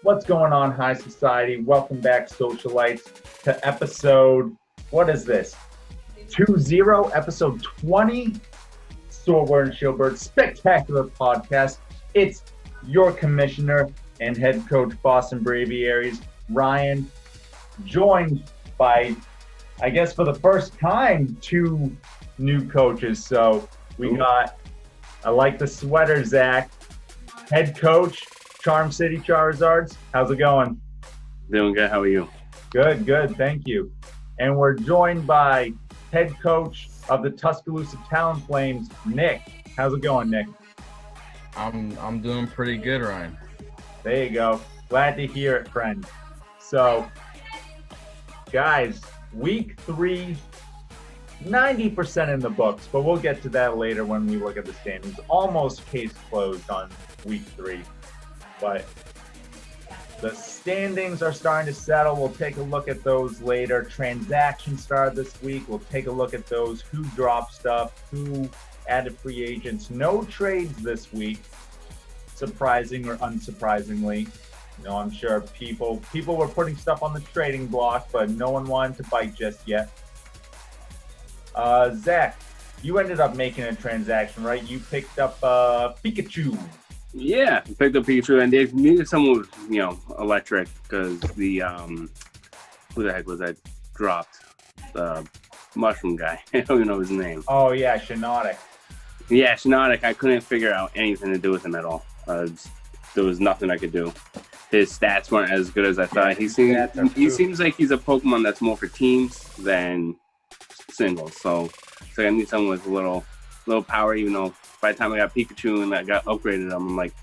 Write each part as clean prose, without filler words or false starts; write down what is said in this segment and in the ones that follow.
What's going on, high society? Welcome back, Socialites, to episode, what is this? 20, episode 20, Sordward and Shielbert spectacular podcast. It's your commissioner and head coach, Boston Braviaries, Ryan, joined by, I guess for the first time, two new coaches. So we got, I like the sweater, Zach, head coach, Charm City Charizards. How's it going? Doing good. How are you? Good, good. Thank you. And we're joined by head coach of the Tuscaloosa Talonflames, Nick. How's it going, Nick? I'm doing pretty good, Ryan. There you go. Glad to hear it, friend. So, guys, week 3, 90% in the books, but we'll get to that later when we look at the standings. Almost case closed on week 3. But the standings are starting to settle. We'll take a look at those later. Transactions started this week. We'll take a look at those. Who dropped stuff? Who added free agents? No trades this week, surprising or unsurprisingly. You know, I'm sure people were putting stuff on the trading block, but no one wanted to bite just yet. Zach, you ended up making a transaction, right? You picked up Pikachu. Yeah, picked up Pikachu, and they needed someone with, electric, because the, who the heck was that dropped? The mushroom guy. I don't even know his name. Oh, yeah, Shiinotic. Yeah, Shiinotic. I couldn't figure out anything to do with him at all. There was nothing I could do. His stats weren't as good as I thought. He seems like he's a Pokemon that's more for teams than singles. So I need someone with a little power, even though by the time I got Pikachu and I got upgraded him, I'm like,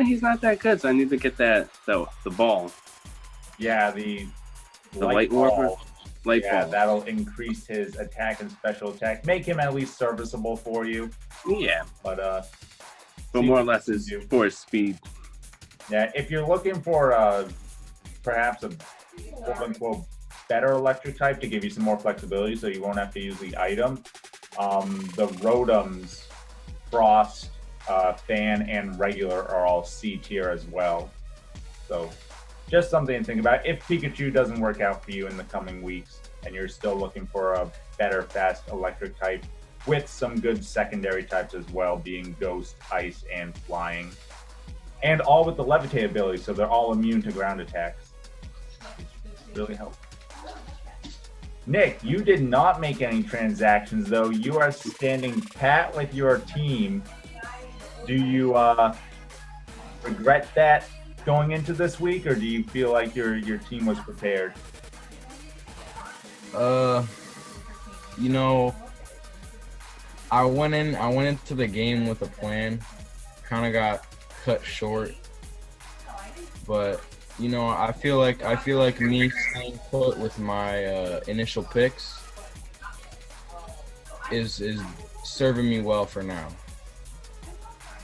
he's not that good, so I need to get the ball. Yeah, the light ball. Light ball. That'll increase his attack and special attack, make him at least serviceable for you. Yeah, but more or less is for his speed. Yeah, if you're looking for perhaps a quote-unquote better electric type to give you some more flexibility, so you won't have to use the item, the Rotoms, Frost, Fan, and Regular are all C tier as well. So just something to think about. If Pikachu doesn't work out for you in the coming weeks and you're still looking for a better, fast electric type with some good secondary types as well, being Ghost, Ice, and Flying. And all with the Levitate ability, so they're all immune to ground attacks. Really helps. Nick, you did not make any transactions, though. You are standing pat with your team. Do you regret that going into this week, or do you feel like your team was prepared? I went into the game with a plan. Kind of got cut short, but I feel like me staying put with my initial picks is serving me well for now.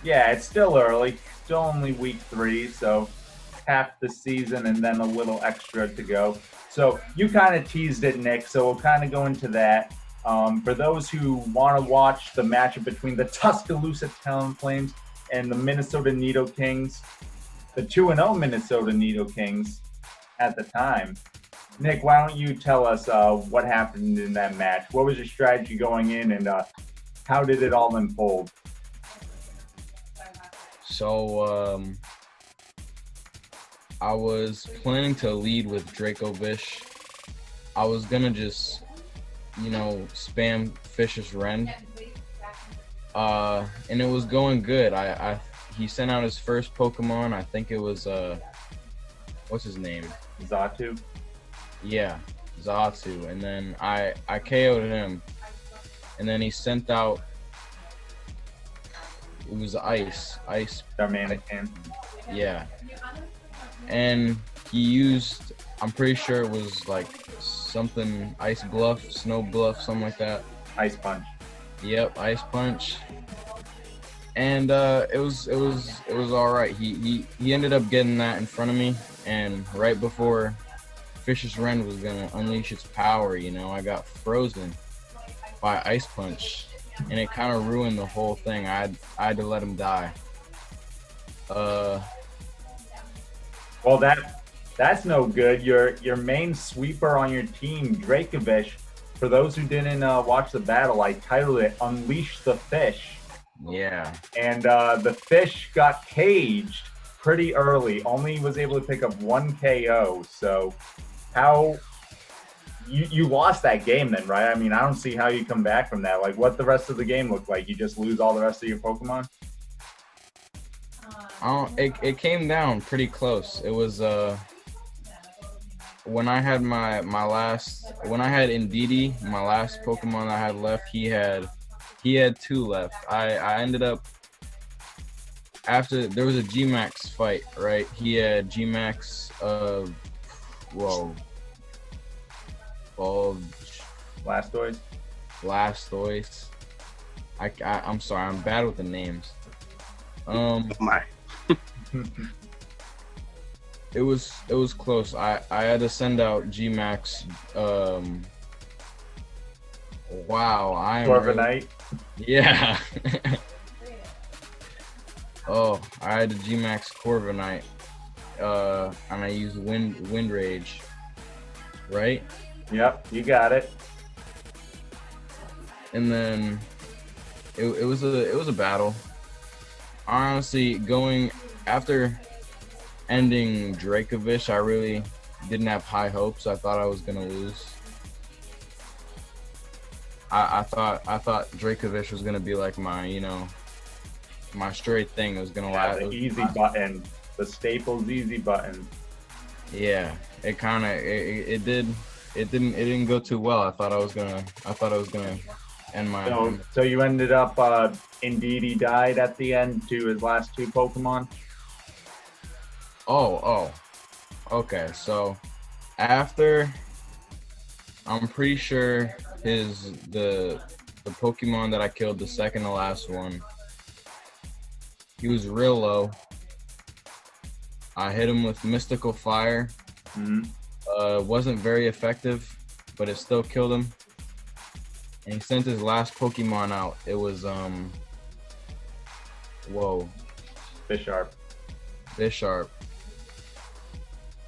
Yeah, it's still early. Still only week 3, so half the season and then a little extra to go. So you kind of teased it, Nick, so we'll kind of go into that. For those who want to watch the matchup between the Tuscaloosa Talonflames and the Minnesota Nido Kings, the 2-0 Minnesota Nido Kings at the time. Nick, why don't you tell us what happened in that match? What was your strategy going in, and how did it all unfold? So I was planning to lead with Dracovish. I was gonna just, spam Fish's Rend. And it was going good. He sent out his first Pokemon. I think it was what's his name? Zatu? Yeah, Zatu. And then I KO'd him. And then he sent out, it was Ice. Darmanican. Yeah. And he used, I'm pretty sure it was like something Ice Bluff, Snow Bluff, something like that. Ice Punch. Yep, Ice Punch. And it was all right. He ended up getting that in front of me, and right before Fish's Rend was gonna unleash its power, I got frozen by Ice Punch, and it kind of ruined the whole thing. I had to let him die. Well, that's no good. Your main sweeper on your team, Dracovish. For those who didn't watch the battle, I titled it "Unleash the Fish." Yeah. And the fish got caged pretty early. Only was able to pick up 1 KO. So how you lost that game then, right? I mean, I don't see how you come back from that. Like, what the rest of the game look like? You just lose all the rest of your Pokemon? It came down pretty close. It was when I had when I had Indeedee, my last Pokemon I had left, he had 2 left. I ended up, after there was a G-Max fight, right? He had G-Max Blastoise. I'm sorry, I'm bad with the names. My. It was close. I had to send out G-Max. Wow, I am Corviknight. Yeah. Oh, I had the G-Max Corviknight. And I used Wind Rage. Right? Yep, you got it. And then it was a battle. Honestly, going after ending Dracovish, I really didn't have high hopes. I thought I was gonna lose. I thought Dracovish was gonna be like my straight thing. It was gonna last. The easy button, the Staples easy button. Yeah, it kind of it didn't go too well. I thought I was gonna end my. So you ended up Indeedee died at the end to his last 2 Pokemon. Oh, okay. So after, I'm pretty sure the Pokemon that I killed, the second to last one, he was real low. I hit him with Mystical Fire. Wasn't very effective, but it still killed him. And he sent his last Pokemon out. It was Bisharp.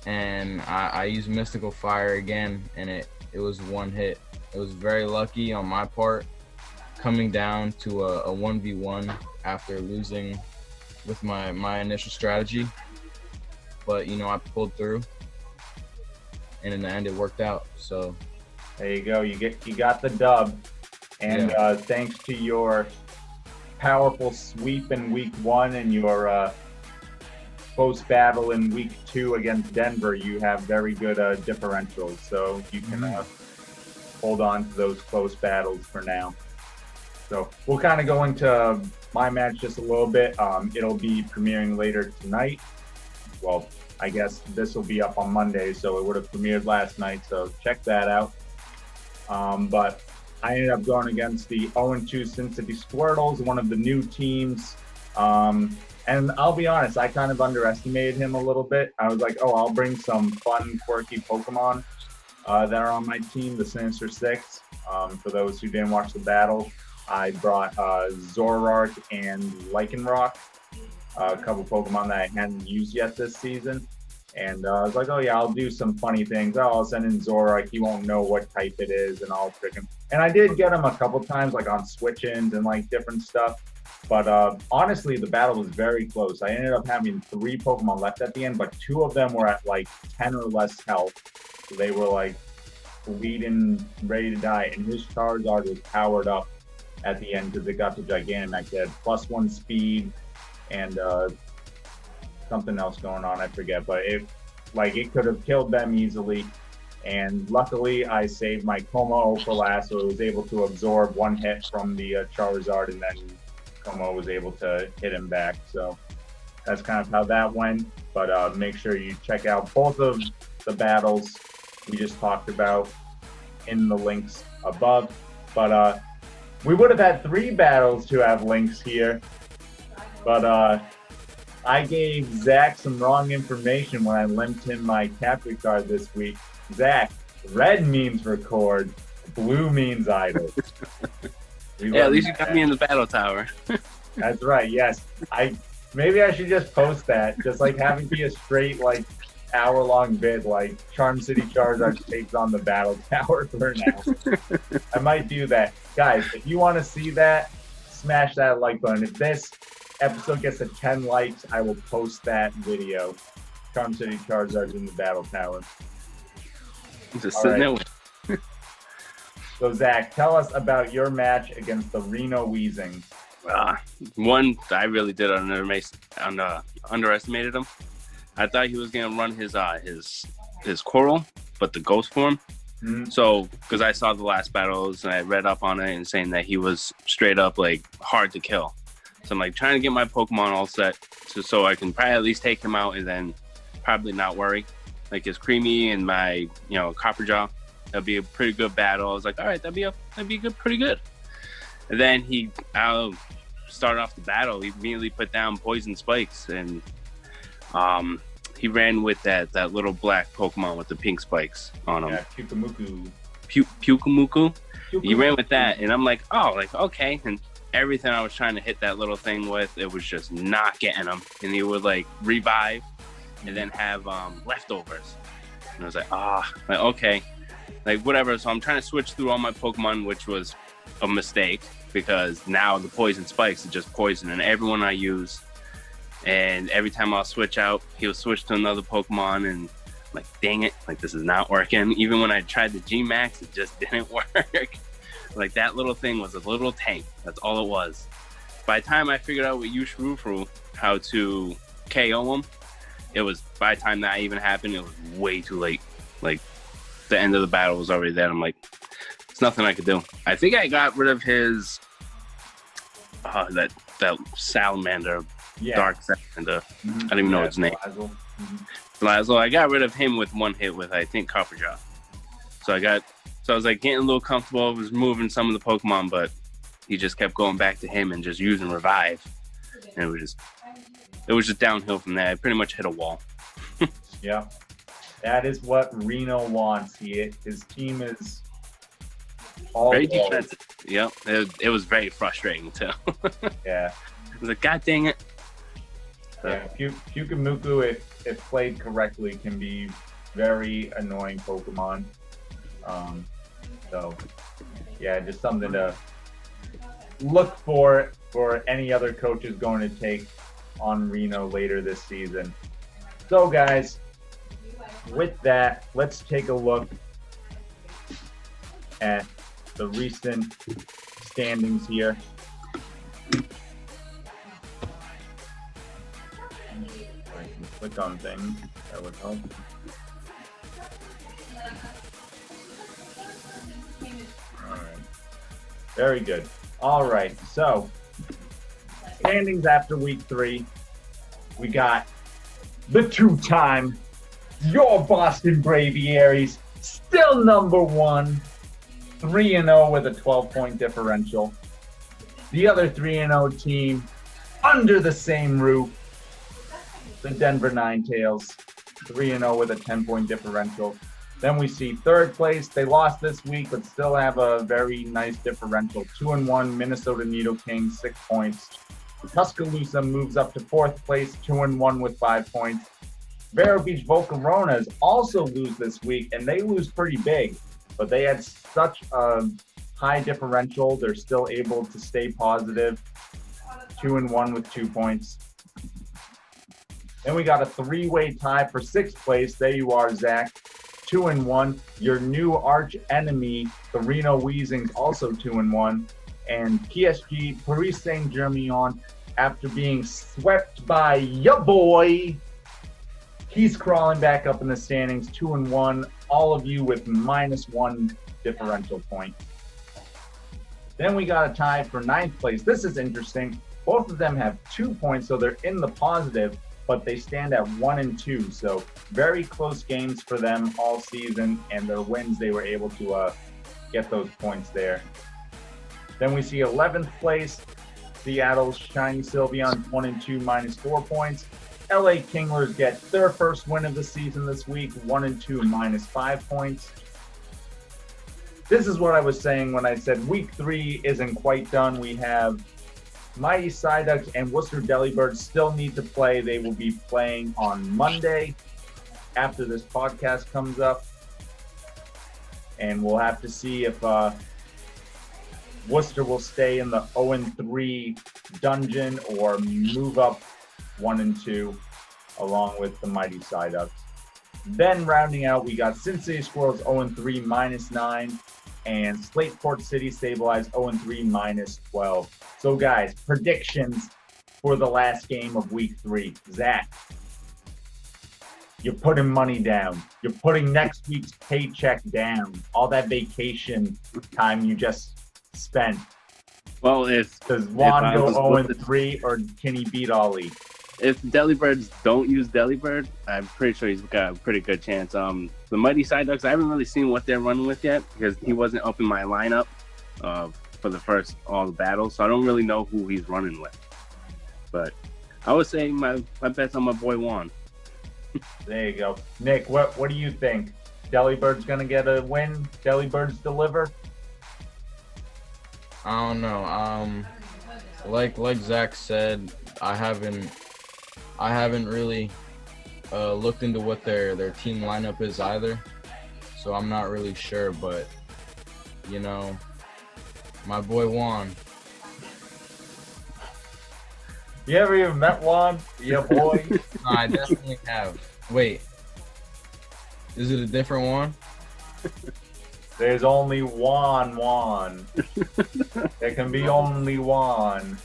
And I used Mystical Fire again, and it was 1 hit. It was very lucky on my part, coming down to a 1v1 after losing with my initial strategy. But I pulled through, and in the end it worked out. So there you go. You got the dub, and thanks to your powerful sweep in week 1 and your post battle in week 2 against Denver, you have very good differentials. So you can hold on to those close battles for now. So we'll kind of go into my match just a little bit. It'll be premiering later tonight. Well, I guess this will be up on Monday, so it would have premiered last night, so check that out. But I ended up going against the 0-2 Cincinnati Squirtles, one of the new teams. And I'll be honest, I kind of underestimated him a little bit. I was like, I'll bring some fun, quirky Pokemon that are on my team, the Sinister Six. For those who didn't watch the battle, I brought Zoroark and Lycanroc, a couple Pokemon that I hadn't used yet this season. And I was like, I'll do some funny things. I'll send in Zoroark. He won't know what type it is, and I'll trick him. And I did get him a couple times, like on switch-ins and like different stuff. But honestly, the battle was very close. I ended up having 3 Pokemon left at the end, but 2 of them were at like 10 or less health. So they were like bleeding, ready to die. And his Charizard was powered up at the end because it got to Gigantamax. It had +1 speed and something else going on, I forget. But it could have killed them easily. And luckily, I saved my Como for last, so it was able to absorb 1 hit from the Charizard, and then Como was able to hit him back. So that's kind of how that went. But make sure you check out both of the battles we just talked about in the links above. But we would have had 3 battles to have links here. But I gave Zach some wrong information when I linked him my capture card this week. Zach, red means record, blue means idle. Yeah, at least you got me in the battle tower. That's right. Yes, Maybe I should just post that, just like having be a straight like hour-long vid, like Charm City Charizard takes on the Battle Tower for an hour. I might do that, guys. If you want to see that, smash that like button. If this episode gets to 10 likes, I will post that video. Charm City Charizards in the Battle Tower. Just sitting there. So Zach, tell us about your match against the Reno Weezings. One, I really did underestimated him. I thought he was gonna run his Coral, but the Ghost form. Mm-hmm. So, because I saw the last battles and I read up on it and saying that he was straight up like hard to kill. So I'm like trying to get my Pokemon all set so I can probably at least take him out and then probably not worry. Like his Creamy and my Copperjaw, that'd be a pretty good battle. I was like, all right, that'd be good, pretty good. And then he started off the battle. He immediately put down Poison Spikes and he ran with that little black Pokemon with the pink spikes on him. Yeah, Pyukumuku. Pyukumuku. He ran with that, and I'm like, oh, like okay. And everything I was trying to hit that little thing with, it was just not getting him. And he would like revive, and then have leftovers. And I was like, like okay, like whatever. So I'm trying to switch through all my Pokemon, which was a mistake because now the Poison Spikes is just poison, and everyone I use. And every time I'll switch out, he'll switch to another Pokemon, and I'm like, dang it, like this is not working. Even when I tried the G-Max, it just didn't work. Like that little thing was a little tank. That's all it was. By the time I figured out with Yushroofru how to KO him, it was, by the time that even happened, it was way too late. Like the end of the battle was already there. I'm like, there's nothing I could do. I think I got rid of his, that salamander. Yeah. Dark Salamander. Mm-hmm. I don't even know its name. Blazzle. I got rid of him with one hit with, I think, Copperjaw. So I was like getting a little comfortable. I was moving some of the Pokemon, but he just kept going back to him and just using Revive. And it was just downhill from there. I pretty much hit a wall. Yeah. That is what Reno wants. His team is all very defensive. Yep. It was very frustrating, too. Yeah. I was like, God dang it. Yeah, Pyukumuku, if played correctly, can be very annoying Pokemon. So, yeah, just something to look for any other coaches going to take on Reno later this season. So, guys, with that, let's take a look at the recent standings here. Click on things, that would help. All right, very good. All right, so standings after week 3, we got the 2-time your Boston Braviaries still number 1, 3-0 with a 12-point differential. The other 3-0 team under the same roof, the Denver Ninetales, 3-0 with a 10-point differential. Then we see third place. They lost this week, but still have a very nice differential. 2-1, Minnesota Needle Kings, 6 points. Tuscaloosa moves up to fourth place, 2-1 with 5 points. Vero Beach Volcaronas also lose this week, and they lose pretty big, but they had such a high differential. They're still able to stay positive. 2-1 with 2 points. Then we got a 3-way tie for 6th place. There you are, Zach. 2-1. Your new arch enemy, the Reno Weezings, also 2-1. And PSG, Paris Saint-Germain, after being swept by ya boy, he's crawling back up in the standings, 2-1. All of you with -1 differential point. Then we got a tie for 9th place. This is interesting. Both of them have 2 points, so they're in the positive, but they stand at 1 and 2. So very close games for them all season, and their wins, they were able to get those points there. Then we see 11th place, Seattle's Shiny Sylveon, 1 and 2, -4 points. LA Kinglers get their first win of the season this week, 1 and 2, -5 points. This is what I was saying when I said week 3 isn't quite done. We have Mighty Psyducks and Worcester Delibirds still need to play. They will be playing on Monday after this podcast comes up. And we'll have to see if Worcester will stay in the 0-3 dungeon or move up 1-2 along with the Mighty Psyducks. Then rounding out, we got Sin City Squirrels 0-3 -9 and Slateport City Stabilized 0-3 -12. So guys, predictions for the last game of week 3. Zach, you're putting money down. You're putting next week's paycheck down. All that vacation time you just spent. Well, does Juan go 0-3 or can he beat Ollie? If Delibirds don't use Delibird, I'm pretty sure he's got a pretty good chance. The Mighty Psyducks, I haven't really seen what they're running with yet because he wasn't up in my lineup for the first all the battles, so I don't really know who he's running with. But I would say my bet's on my boy Juan. There you go. Nick, what do you think? Delibird's gonna get a win? Delibirds deliver? I don't know. Like Zach said, I haven't really looked into what their team lineup is either, so I'm not really sure. But you know, my boy Juan. You ever even met Juan? Yeah, boy. I definitely have. Wait, is it a different one? There's only one. There can be only one.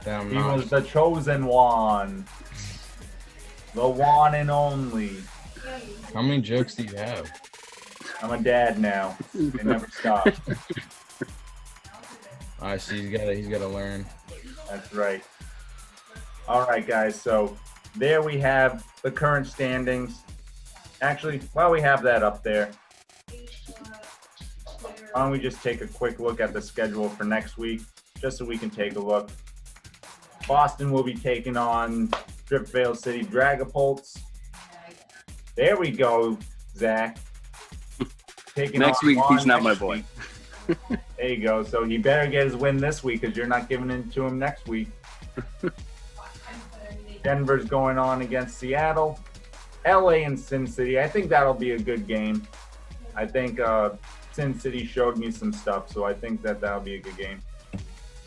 Damn, he was the chosen one. The one and only. How many jokes do you have? I'm a dad now. They never stop. I see. He's gotta learn. That's right. All right, guys. So there we have the current standings. Actually, while we have that up there, why don't we just take a quick look at the schedule for next week, just so we can take a look. Boston will be taking on Dripvale City Dragapults. There we go, Zach. Taking next week, he's not my boy. There you go. So he better get his win this week because you're not giving it to him next week. Denver's going on against Seattle. LA and Sin City. I think that'll be a good game. I think Sin City showed me some stuff, so I think that'll be a good game.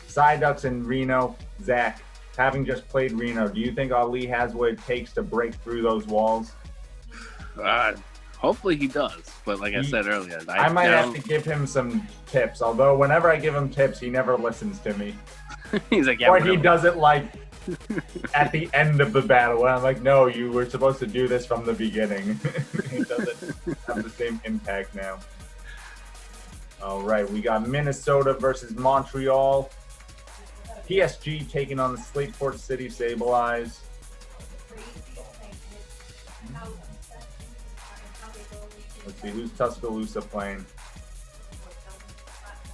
Psyducks and Reno. Zach, having just played Reno, do you think Ali has what it takes to break through those walls? Hopefully he does, but like I said earlier, I might have to give him some tips. Although whenever I give him tips, he never listens to me. He's like, yeah, or he does it like at the end of the battle, and I'm like, no, you were supposed to do this from the beginning. It doesn't have the same impact now. All right, we got Minnesota versus Montreal. PSG taking on the Slateport City Stabilized. Let's see, who's Tuscaloosa playing?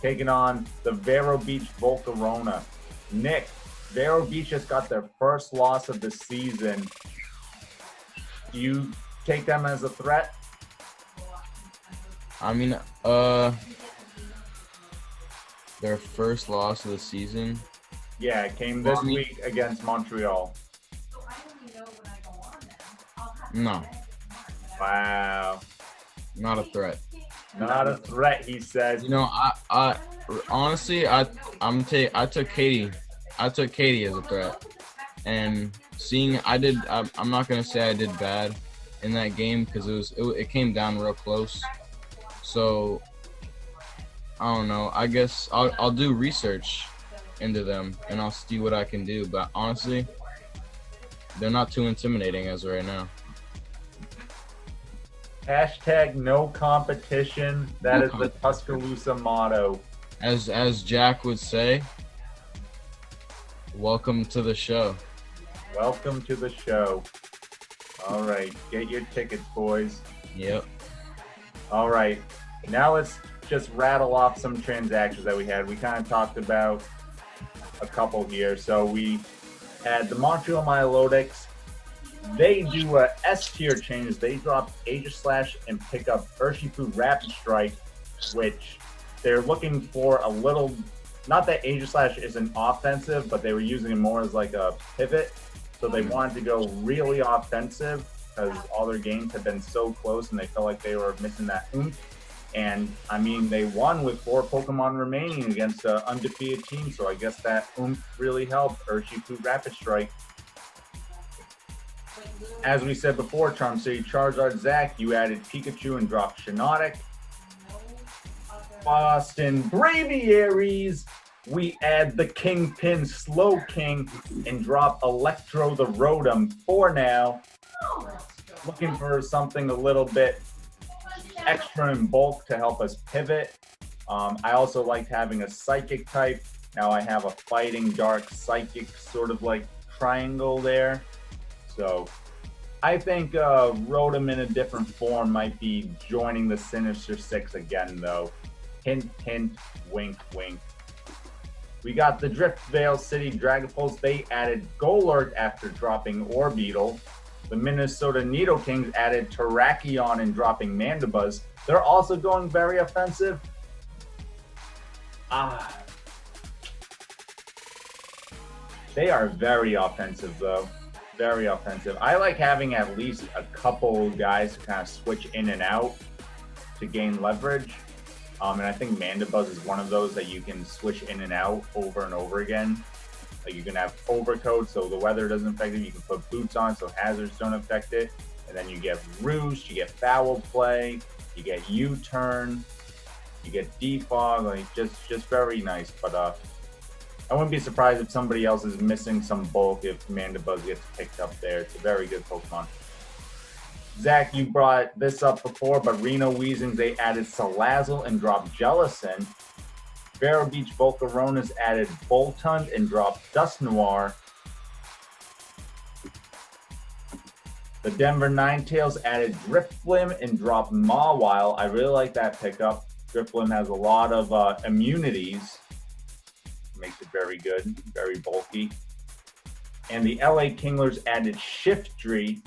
Taking on the Vero Beach Volcarona. Nick, Vero Beach just got their first loss of the season. Do you take them as a threat? I mean, their first loss of the season? Yeah, it came this week against Montreal. No. Wow. Not a threat. Not a threat, he says. You know, I honestly, I took Katie. I took Katie as a threat, and seeing I'm not gonna say I did bad in that game because it came down real close. So I don't know. I guess I'll do research into them and I'll see what I can do. But honestly, they're not too intimidating as of right now. Hashtag no competition. That is the Tuscaloosa motto. As Jack would say, welcome to the show. Welcome to the show. All right, get your tickets, boys. Yep. All right, now let's just rattle off some transactions that we had. We kind of talked about a couple here. So we had the Montreal Milotics. They do a S tier change. They drop Aegislash and pick up Urshifu Rapid Strike, which they're looking for a little not that Aegislash isn't offensive, but they were using it more as like a pivot. So they wanted to go really offensive because all their games had been so close and they felt like they were missing that oomph. And I mean, they won with 4 Pokemon remaining against an undefeated team. So I guess that oomph really helped Urshifu Rapid Strike. As we said before, Charm City Charizard, Zach, you added Pikachu and dropped Shiinotic. Boston Braviaries, we add the Kingpin Slow King and drop Electro the Rotom for now. Looking for something a little bit extra in bulk to help us pivot. I also liked having a Psychic type. Now I have a Fighting Dark Psychic sort of like triangle there. So I think Rotom in a different form might be joining the Sinister Six again, though. Hint, hint, wink, wink. We got the Driftvale City Dragapults. They added Golurk after dropping Orbeetle. The Minnesota Nidokings added Terrakion and dropping Mandibuzz. They're also going very offensive. They are very offensive, though. Very offensive. I like having at least a couple guys to kind of switch in and out to gain leverage. And I think Mandibuzz is one of those that you can switch in and out over and over again. Like you can have Overcoat so the weather doesn't affect it. You can put boots on so hazards don't affect it. And then you get Roost, you get Foul Play, you get U-Turn, you get Defog. Like just very nice. But I wouldn't be surprised if somebody else is missing some bulk if Mandibuzz gets picked up there. It's a very good Pokemon. Zach, you brought this up before, but Reno Weezings, they added Salazzle and dropped Jellicent. Vero Beach Volcaronas added Boltund and dropped Dusknoir. The Denver Ninetales added Drifblim and dropped Mawile. I really like that pickup. Drifblim has a lot of immunities. Makes it very good, very bulky. And the LA Kinglers added Shiftry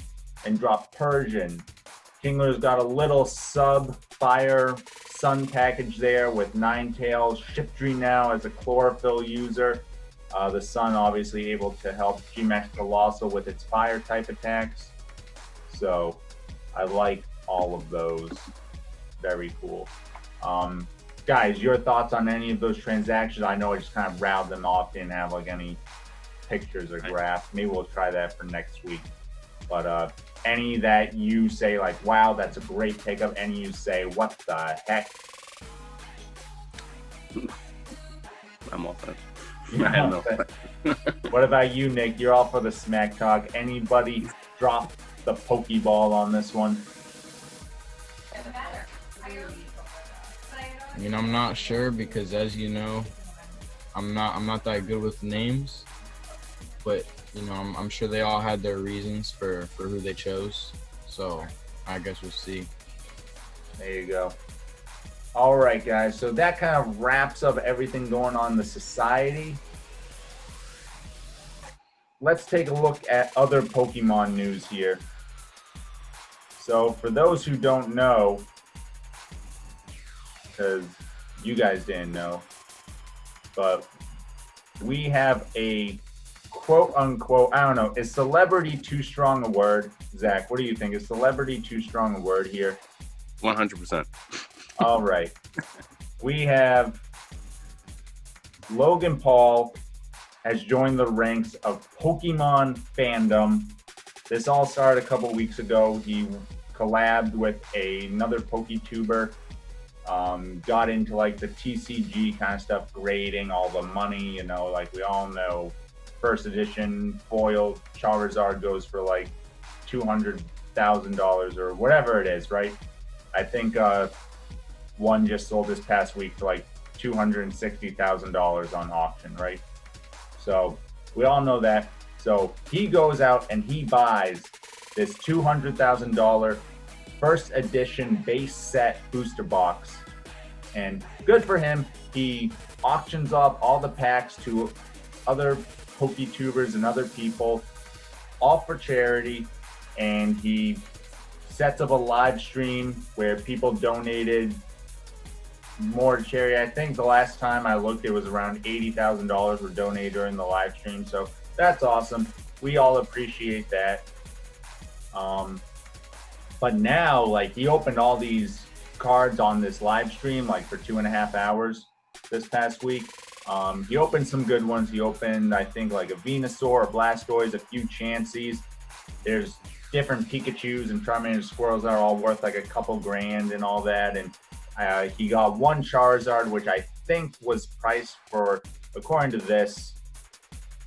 and dropped Persian. Kinglers got a little sub-fire sun package there with Ninetales. Shiftry now as a chlorophyll user. The sun obviously able to help G-Max Colossal with its fire type attacks. So I like all of those. Very cool. Guys, your thoughts on any of those transactions? I know I just kind of riled them off, didn't have like any pictures or graphs. Maybe we'll try that for next week. But any that you say like, wow, that's a great pickup. Any you say, what the heck? I'm all for it. What about you, Nick? You're all for the smack talk. Anybody drop the Pokeball on this one? I mean, I'm not sure because, as you know, I'm not that good with names, but you know, I'm sure they all had their reasons for who they chose. So I guess we'll see. There you go. All right, guys. So that kind of wraps up everything going on in the society. Let's take a look at other Pokemon news here. So for those who don't know, because you guys didn't know, but we have a quote unquote, I don't know, is celebrity too strong a word? Zach, what do you think? Is celebrity too strong a word here? 100%. All right. We have Logan Paul has joined the ranks of Pokemon fandom. This all started a couple weeks ago. He collabed with another Poketuber. Got into like the TCG kind of stuff, grading all the money, you know, like we all know first edition foil Charizard goes for like $200,000 or whatever it is, right? I think one just sold this past week for like $260,000 on auction, right? So we all know that. So he goes out and he buys this $200,000 first edition base set booster box, and good for him. He auctions off all the packs to other Poketubers and other people, all for charity, and he sets up a live stream where people donated more charity. I think the last time I looked, it was around $80,000 were donated during the live stream. So that's awesome. We all appreciate that. But now, like, he opened all these cards on this live stream, like, for 2.5 hours this past week. He opened some good ones. He opened, I think, like a Venusaur, a Blastoise, a few Chanseys. There's different Pikachus and Charmander Squirrels that are all worth like a couple grand and all that. And he got one Charizard, which I think was priced for, according to this,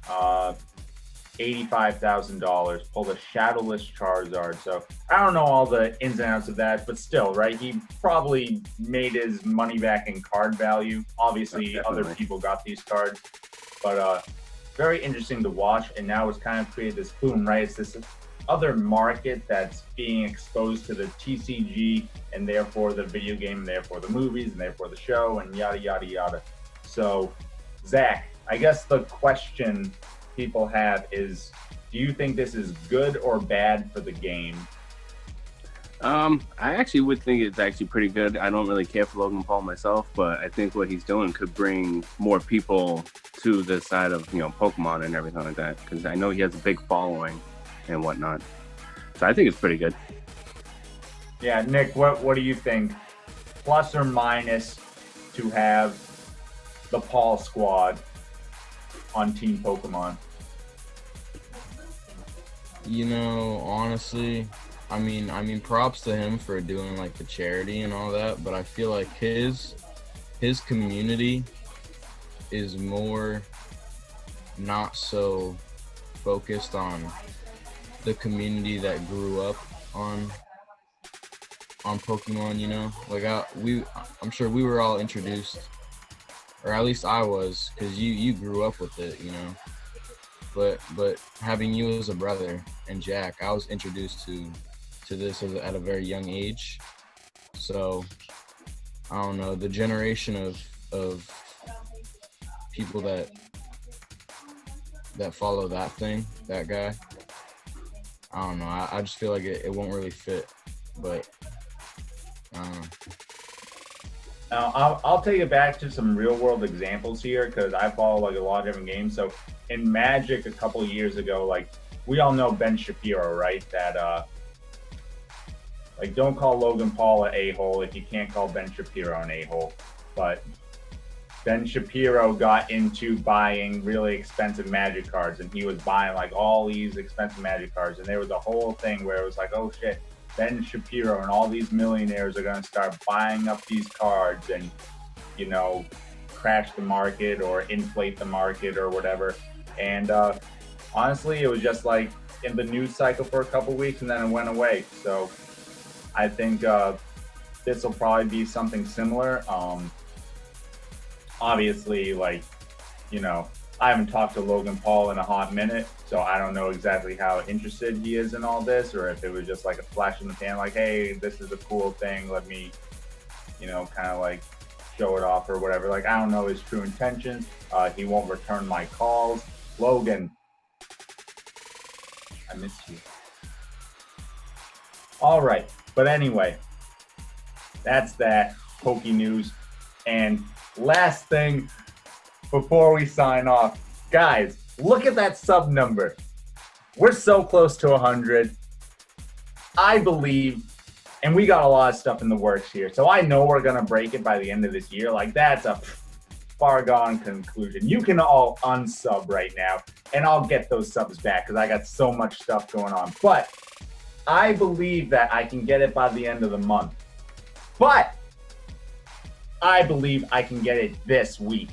$85,000. Pulled a Shadowless Charizard. So I don't know all the ins and outs of that, but still, right? He probably made his money back in card value. Obviously, other people got these cards, but very interesting to watch. And now it's kind of created this boom, right? It's this other market that's being exposed to the TCG and therefore the video game, and therefore the movies, and therefore the show, and yada, yada, yada. So, Zach, I guess the question people have is, do you think this is good or bad for the game? I actually would think it's actually pretty good. I don't really care for Logan Paul myself, but I think what he's doing could bring more people to the side of, Pokemon and everything like that, because I know he has a big following and whatnot. So I think it's pretty good. Yeah, Nick, what do you think? Plus or minus to have the Paul squad on Team Pokemon? Honestly, I mean, props to him for doing like the charity and all that, but I feel like his community is more not so focused on the community that grew up on Pokemon, like I'm sure we were all introduced, or at least I was, because you grew up with it, but having you as a brother and Jack, I was introduced to this at a very young age. So I don't know, the generation of people that follow that guy, I don't know, I just feel like it won't really fit, but I don't know. Now, I'll take it back to some real world examples here, because I follow like a lot of different games. So in Magic a couple of years ago, like, we all know Ben Shapiro, right? That like, don't call Logan Paul an a-hole if you can't call Ben Shapiro an a-hole. But Ben Shapiro got into buying really expensive Magic cards, and he was buying like all these expensive Magic cards, and there was a whole thing where it was like, oh shit, Ben Shapiro and all these millionaires are going to start buying up these cards and, crash the market or inflate the market or whatever. And honestly, it was just like in the news cycle for a couple weeks, and then it went away. So I think this will probably be something similar. Obviously, like, I haven't talked to Logan Paul in a hot minute, so I don't know exactly how interested he is in all this, or if it was just like a flash in the pan, like, hey, this is a cool thing, let me, kind of like show it off or whatever. Like, I don't know his true intentions. He won't return my calls. Logan, I miss you. All right, but anyway, that's that Poke news. And last thing before we sign off, guys, look at that sub number. We're so close to 100. I believe, and we got a lot of stuff in the works here, so I know we're going to break it by the end of this year. Like, that's a far gone conclusion. You can all unsub right now, and I'll get those subs back because I got so much stuff going on. But I believe that I can get it by the end of the month. But I believe I can get it this week.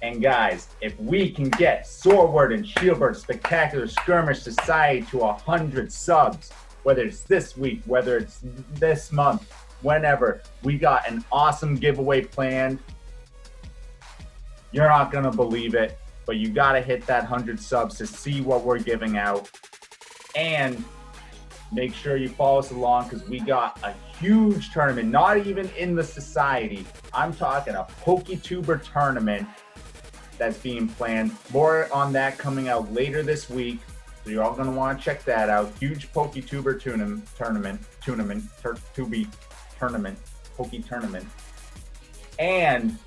And guys, if we can get Sordward and Shielbert Spectacular Skirmish Society to 100 subs, whether it's this week, whether it's this month, whenever, we got an awesome giveaway planned. You're not going to believe it, but you got to hit that 100 subs to see what we're giving out. And make sure you follow us along, because we got a huge tournament, not even in the society. I'm talking a Poketuber tournament that's being planned. More on that coming out later this week, so you're all going to want to check that out. Huge Poketuber tournament, Poke tournament. And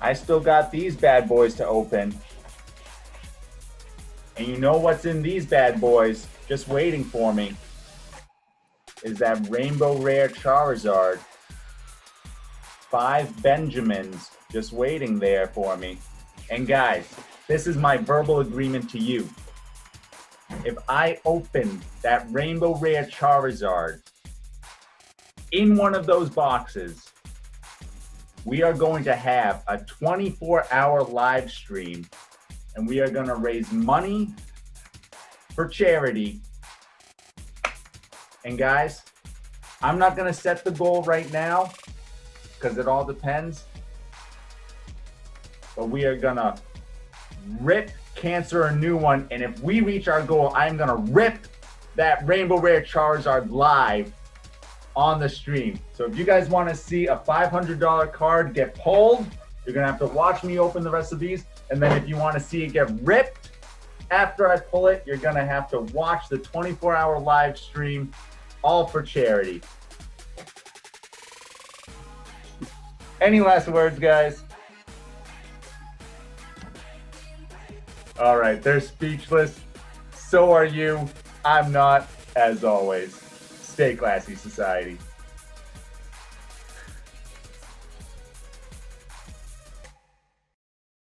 I still got these bad boys to open. And you know what's in these bad boys just waiting for me is that Rainbow Rare Charizard. 5 Benjamins just waiting there for me. And guys, this is my verbal agreement to you. If I open that Rainbow Rare Charizard in one of those boxes, we are going to have a 24-hour live stream, and we are going to raise money for charity. And guys, I'm not going to set the goal right now because it all depends. But we are going to rip Cancer a new one. And if we reach our goal, I'm going to rip that Rainbow Rare Charizard live on the stream. So if you guys want to see a $500 card get pulled, you're going to have to watch me open the rest of these. And then if you want to see it get ripped after I pull it, you're going to have to watch the 24-hour live stream, all for charity. Any last words, guys? All right, they're speechless. So are you. I'm not, as always. Stay classy, society.